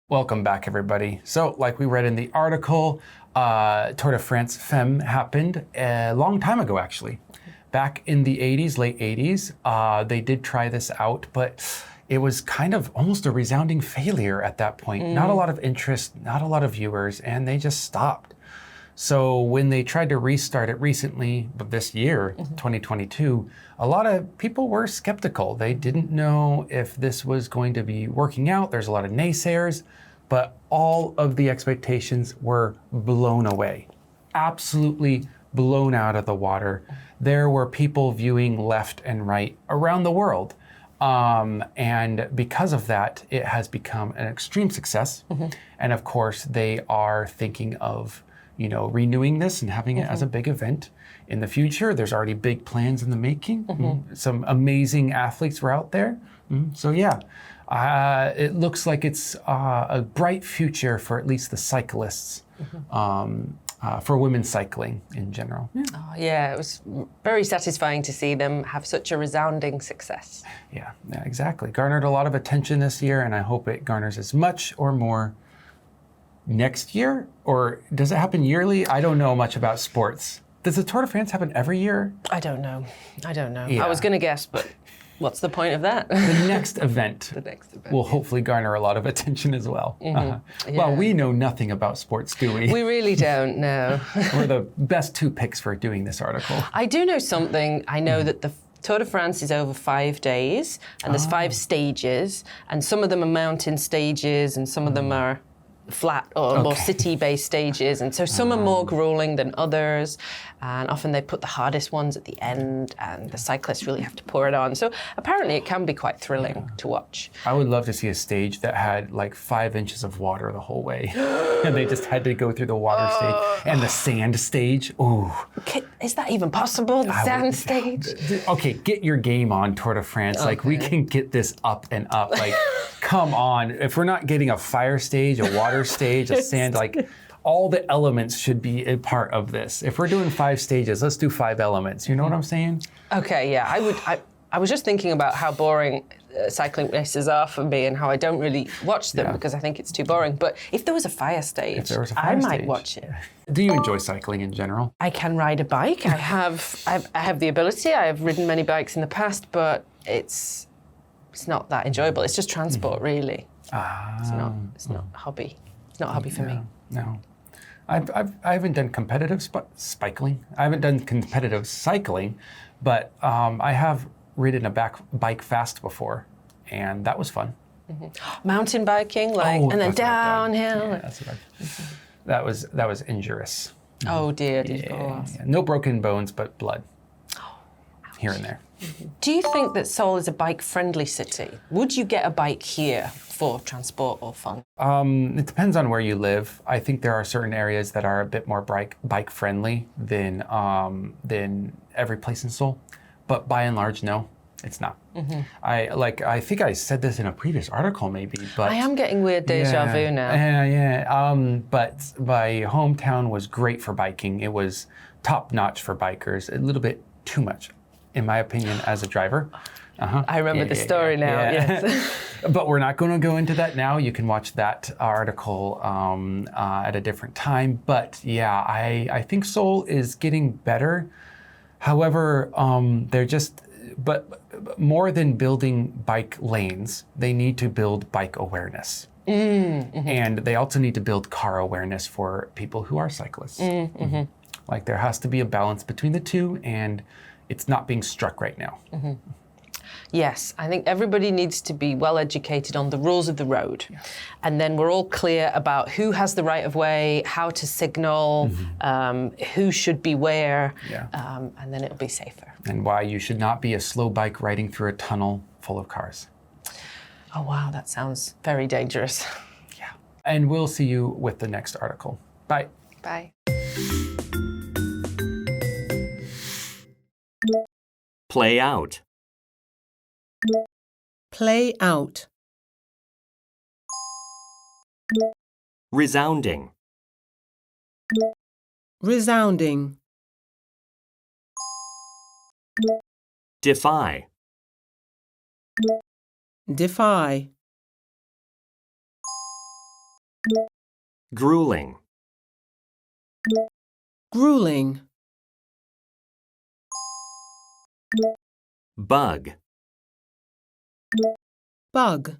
Welcome back, everybody. So, like we read in the article, Tour de France Femme happened a long time ago, actually. Back in the 80s, late 80s, they did try this out, but it was kind of almost a resounding failure at that point. Not a lot of interest, not a lot of viewers, and they just stopped. So when they tried to restart it recently, this year, 2022, a lot of people were skeptical. They didn't know if this was going to be working out. There's a lot of naysayers, but all of the expectations were blown away. Absolutely blown out of the water. There were people viewing left and right around the world. And because of that, it has become an extreme success. And of course, they are thinking of renewing this and having it as a big event in the future. There's already big plans in the making. Some amazing athletes were out there. So yeah, it looks like it's a bright future for at least the cyclists, for women's cycling in general. Oh, yeah, it was very satisfying to see them have such a resounding success. Yeah, exactly. Garnered a lot of attention this year, and I hope it garners as much or more next year, or does it happen yearly? I don't know much about sports. Does the Tour de France happen every year? I don't know. Yeah. I was going to guess, but what's the point of that? The next event will hopefully garner a lot of attention as well. Well, we know nothing about sports, do we? We really don't know. We're the best two picks for doing this article. I do know something. I know that the Tour de France is over 5 days, and there's 5 stages, and some of them are mountain stages, and some of them are flat or more city-based stages, and so some are more grueling than others, and often they put the hardest ones at the end, and the cyclists really have to pour it on. So apparently it can be quite thrilling to watch. I would love to see a stage that had like 5 inches of water the whole way, and they just had to go through the water stage and the sand stage. Ooh. Is that even possible? The sand stage? Okay, get your game on, Tour de France. Like, we can get this up and up. Like, come on. If we're not getting a fire stage, a water stage, a sand, like, all the elements should be a part of this. If we're doing 5 stages, let's do 5 elements. You know what I'm saying? Okay, yeah. I was just thinking about how boring cycling races are for me and how I don't really watch them because I think it's too boring. But if there was a fire stage, I might watch it. Do you enjoy cycling in general? I can ride a bike. I have the ability. I have ridden many bikes in the past, but it's not that enjoyable. It's just transport, really. It's not a hobby. It's not a hobby for me. No. I haven't done competitive spiking. I haven't done competitive cycling, but I have ridden a bike fast before, and that was fun. Mountain biking, and then downhill. Yeah, that's what that was injurious. Oh dear, did it go off? Yeah. No broken bones, but blood here and there. Do you think that Seoul is a bike-friendly city? Would you get a bike here for transport or fun? It depends on where you live. I think there are certain areas that are a bit more bike-friendly than every place in Seoul. But by and large, no, it's not. I think I said this in a previous article, maybe. But I am getting weird deja vu now. But my hometown was great for biking. It was top-notch for bikers. A little bit too much, in my opinion, as a driver. I remember the story now. Yes. But we're not going to go into that now. You can watch that article at a different time. But yeah, I think Seoul is getting better. However, but more than building bike lanes, they need to build bike awareness. And they also need to build car awareness for people who are cyclists. Like, there has to be a balance between the two, and it's not being struck right now. Yes, I think everybody needs to be well educated on the rules of the road. And then we're all clear about who has the right of way, how to signal, who should be where, and then it'll be safer. And why you should not be a slow bike riding through a tunnel full of cars. Oh, wow, that sounds very dangerous. Yeah. And we'll see you with the next article. Bye. Bye. Play out. Play out. Resounding. Resounding. Defy. Defy. grueling, grueling, bug, bug,